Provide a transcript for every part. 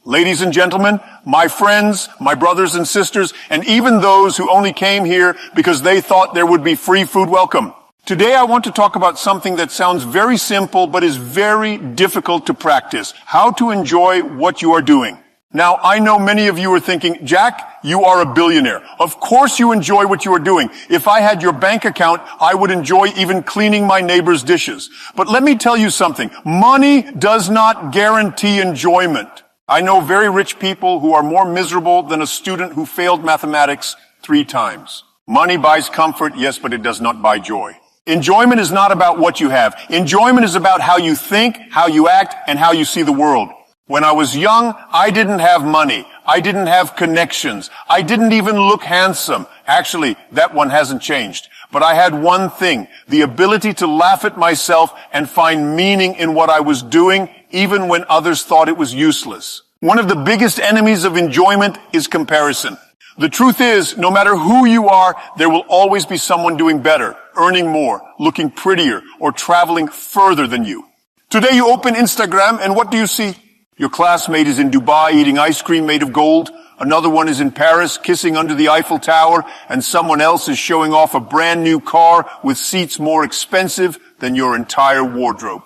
Ladies and gentlemen, my friends, my brothers and sisters, and even those who only came here because they thought there would be free food, welcome. Today I want to talk about something that sounds very simple but is very difficult to practice. How to enjoy what you are doing. Now, I know many of you are thinking, Jack, you are a billionaire. Of course you enjoy what you are doing. If I had your bank account, I would enjoy even cleaning my neighbor's dishes. But let me tell you something. Money does not guarantee enjoyment. I know very rich people who are more miserable than a student who failed mathematics 3 times. Money buys comfort, yes, but it does not buy joy. Enjoyment is not about what you have. Enjoyment is about how you think, how you act, and how you see the world. When I was young, I didn't have money. I didn't have connections. I didn't even look handsome. Actually, that one hasn't changed. But I had one thing, the ability to laugh at myself and find meaning in what I was doing, even when others thought it was useless. One of the biggest enemies of enjoyment is comparison. The truth is, no matter who you are, there will always be someone doing better, earning more, looking prettier, or traveling further than you. Today you open Instagram and what do you see? Your classmate is in Dubai eating ice cream made of gold. Another one is in Paris kissing under the Eiffel Tower. And someone else is showing off a brand new car with seats more expensive than your entire wardrobe.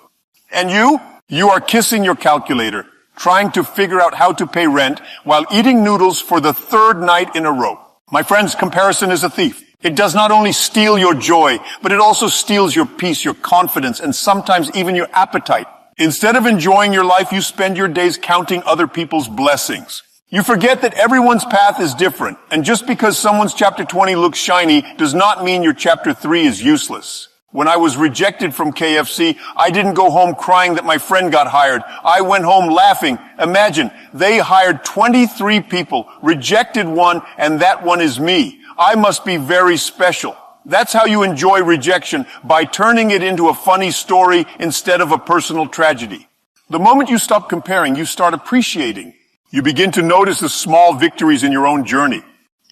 And you are kissing your calculator, trying to figure out how to pay rent while eating noodles for the 3rd night in a row. My friends, comparison is a thief. It does not only steal your joy, but it also steals your peace, your confidence, and sometimes even your appetite. Instead of enjoying your life, you spend your days counting other people's blessings. You forget that everyone's path is different, and just because someone's chapter 20 looks shiny does not mean your chapter 3 is useless. When I was rejected from KFC, I didn't go home crying that my friend got hired. I went home laughing. Imagine, they hired 23 people, rejected one, and that one is me. I must be very special. That's how you enjoy rejection, by turning it into a funny story instead of a personal tragedy. The moment you stop comparing, you start appreciating. You begin to notice the small victories in your own journey.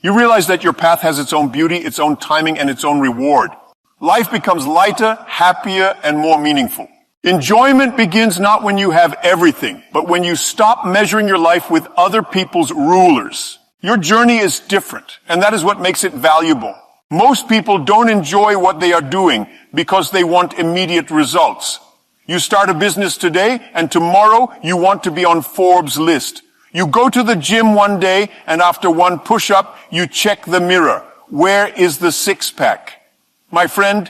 You realize that your path has its own beauty, its own timing, and its own reward. Life becomes lighter, happier, and more meaningful. Enjoyment begins not when you have everything, but when you stop measuring your life with other people's rulers. Your journey is different, and that is what makes it valuable. Most people don't enjoy what they are doing because they want immediate results. You start a business today and tomorrow you want to be on Forbes' list. You go to the gym one day and after one push-up you check the mirror. Where is the six-pack? My friend,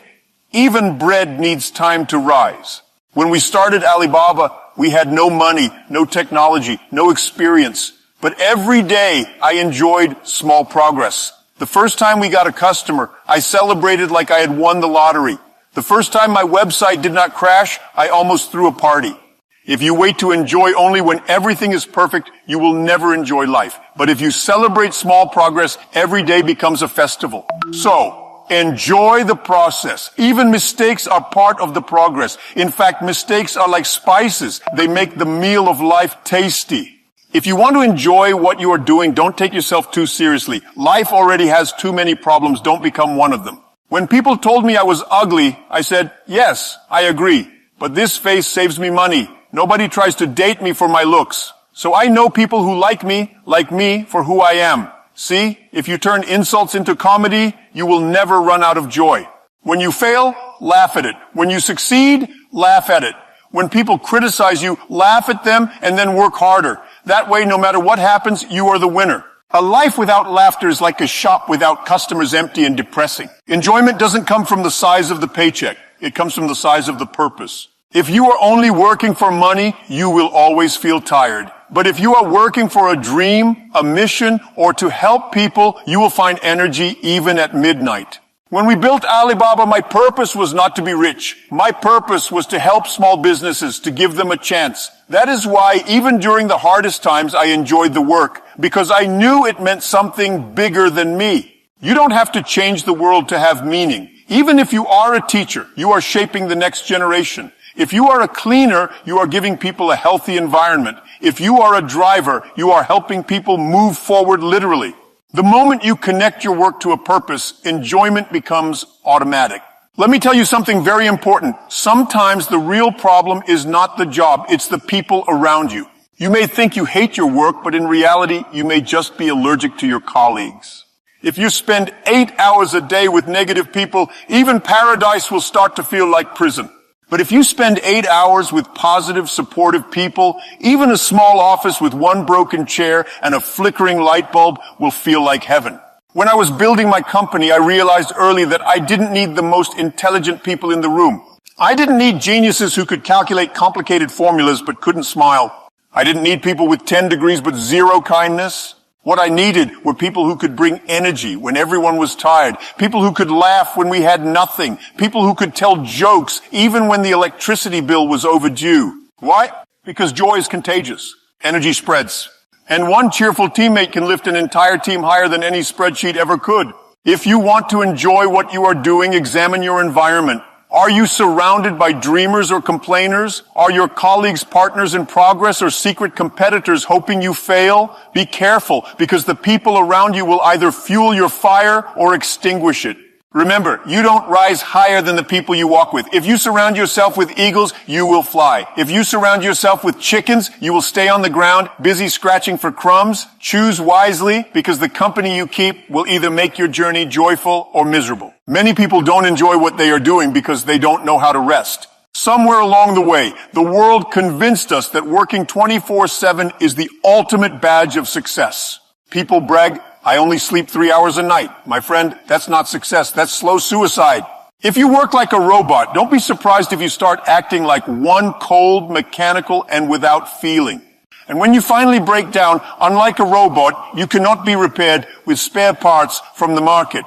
even bread needs time to rise. When we started Alibaba, we had no money, no technology, no experience. But every day I enjoyed small progress. The first time we got a customer, I celebrated like I had won the lottery. The first time my website did not crash, I almost threw a party. If you wait to enjoy only when everything is perfect, you will never enjoy life. But if you celebrate small progress, every day becomes a festival. So, enjoy the process. Even mistakes are part of the progress. In fact, mistakes are like spices. They make the meal of life tasty. If you want to enjoy what you are doing, don't take yourself too seriously. Life already has too many problems. Don't become one of them. When people told me I was ugly, I said, yes, I agree. But this face saves me money. Nobody tries to date me for my looks. So I know people who like me for who I am. See, if you turn insults into comedy, you will never run out of joy. When you fail, laugh at it. When you succeed, laugh at it. When people criticize you, laugh at them and then work harder. That way, no matter what happens, you are the winner. A life without laughter is like a shop without customers, empty and depressing. Enjoyment doesn't come from the size of the paycheck. It comes from the size of the purpose. If you are only working for money, you will always feel tired. But if you are working for a dream, a mission, or to help people, you will find energy even at midnight. When we built Alibaba, my purpose was not to be rich. My purpose was to help small businesses, to give them a chance. That is why even during the hardest times, I enjoyed the work, because I knew it meant something bigger than me. You don't have to change the world to have meaning. Even if you are a teacher, you are shaping the next generation. If you are a cleaner, you are giving people a healthy environment. If you are a driver, you are helping people move forward literally. The moment you connect your work to a purpose, enjoyment becomes automatic. Let me tell you something very important. Sometimes the real problem is not the job, it's the people around you. You may think you hate your work, but in reality, you may just be allergic to your colleagues. If you spend 8 hours a day with negative people, even paradise will start to feel like prison. But if you spend 8 hours with positive, supportive people, even a small office with one broken chair and a flickering light bulb will feel like heaven. When I was building my company, I realized early that I didn't need the most intelligent people in the room. I didn't need geniuses who could calculate complicated formulas but couldn't smile. I didn't need people with 10 degrees but zero kindness. What I needed were people who could bring energy when everyone was tired, people who could laugh when we had nothing, people who could tell jokes even when the electricity bill was overdue. Why? Because joy is contagious. Energy spreads. And one cheerful teammate can lift an entire team higher than any spreadsheet ever could. If you want to enjoy what you are doing, examine your environment. Are you surrounded by dreamers or complainers? Are your colleagues partners in progress or secret competitors hoping you fail? Be careful, because the people around you will either fuel your fire or extinguish it. Remember, you don't rise higher than the people you walk with. If you surround yourself with eagles, you will fly. If you surround yourself with chickens, you will stay on the ground, busy scratching for crumbs. Choose wisely, because the company you keep will either make your journey joyful or miserable. Many people don't enjoy what they are doing because they don't know how to rest. Somewhere along the way, the world convinced us that working 24/7 is the ultimate badge of success. People brag, I only sleep 3 hours a night. My friend, that's not success. That's slow suicide. If you work like a robot, don't be surprised if you start acting like one cold, mechanical, and without feeling. And when you finally break down, unlike a robot, you cannot be repaired with spare parts from the market.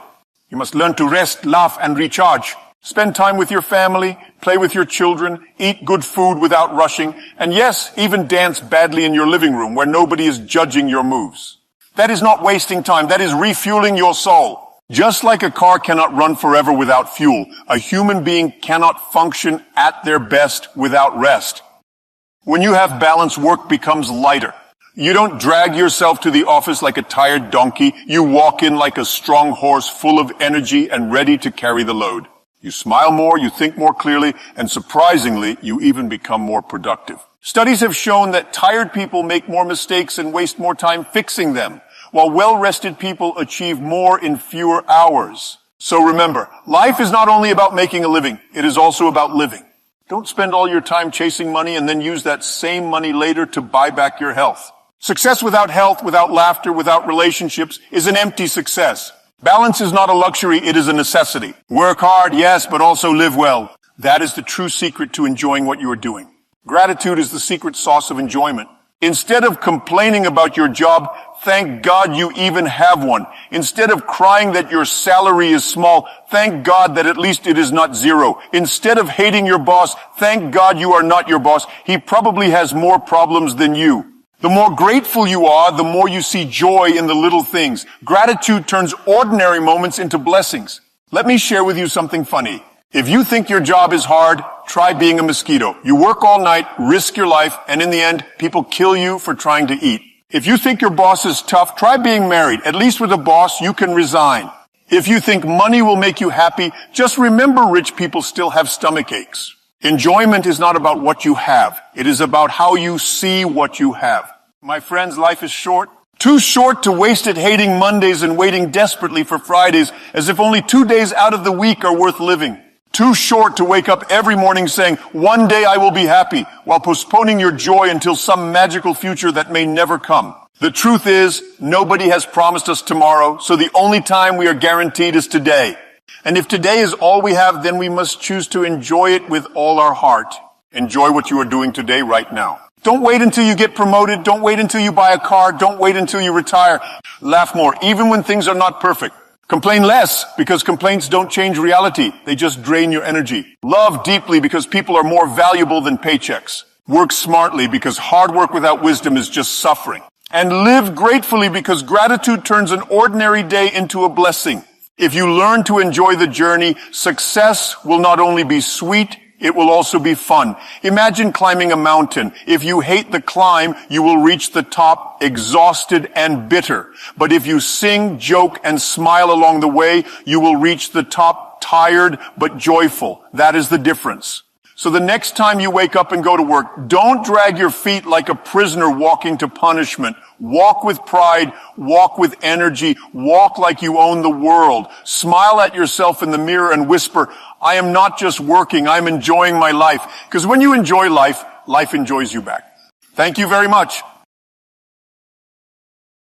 You must learn to rest, laugh, and recharge. Spend time with your family, play with your children, eat good food without rushing, and yes, even dance badly in your living room where nobody is judging your moves. That is not wasting time. That is refueling your soul. Just like a car cannot run forever without fuel, a human being cannot function at their best without rest. When you have balance, work becomes lighter. You don't drag yourself to the office like a tired donkey. You walk in like a strong horse full of energy and ready to carry the load. You smile more, you think more clearly, and surprisingly, you even become more productive. Studies have shown that tired people make more mistakes and waste more time fixing them, while well-rested people achieve more in fewer hours. So remember, life is not only about making a living, it is also about living. Don't spend all your time chasing money and then use that same money later to buy back your health. Success without health, without laughter, without relationships is an empty success. Balance is not a luxury, it is a necessity. Work hard, yes, but also live well. That is the true secret to enjoying what you are doing. Gratitude is the secret sauce of enjoyment. Instead of complaining about your job, thank God you even have one. Instead of crying that your salary is small, thank God that at least it is not zero. Instead of hating your boss, thank God you are not your boss. He probably has more problems than you. The more grateful you are, the more you see joy in the little things. Gratitude turns ordinary moments into blessings. Let me share with you something funny. If you think your job is hard, try being a mosquito. You work all night, risk your life, and in the end, people kill you for trying to eat. If you think your boss is tough, try being married. At least with a boss, you can resign. If you think money will make you happy, just remember rich people still have stomach aches. Enjoyment is not about what you have. It is about how you see what you have. My friends, life is short. Too short to waste it hating Mondays and waiting desperately for Fridays as if only 2 days out of the week are worth living. Too short to wake up every morning saying, one day I will be happy, while postponing your joy until some magical future that may never come. The truth is, nobody has promised us tomorrow, so the only time we are guaranteed is today. And if today is all we have, then we must choose to enjoy it with all our heart. Enjoy what you are doing today right now. Don't wait until you get promoted. Don't wait until you buy a car. Don't wait until you retire. Laugh more, even when things are not perfect. Complain less, because complaints don't change reality. They just drain your energy. Love deeply, because people are more valuable than paychecks. Work smartly, because hard work without wisdom is just suffering. And live gratefully, because gratitude turns an ordinary day into a blessing. If you learn to enjoy the journey, success will not only be sweet, it will also be fun. Imagine climbing a mountain. If you hate the climb, you will reach the top exhausted and bitter. But if you sing, joke, and smile along the way, you will reach the top tired but joyful. That is the difference. So the next time you wake up and go to work, don't drag your feet like a prisoner walking to punishment. Walk with pride, walk with energy, walk like you own the world. Smile at yourself in the mirror and whisper, I am not just working, I'm enjoying my life. Because when you enjoy life, life enjoys you back. Thank you very much.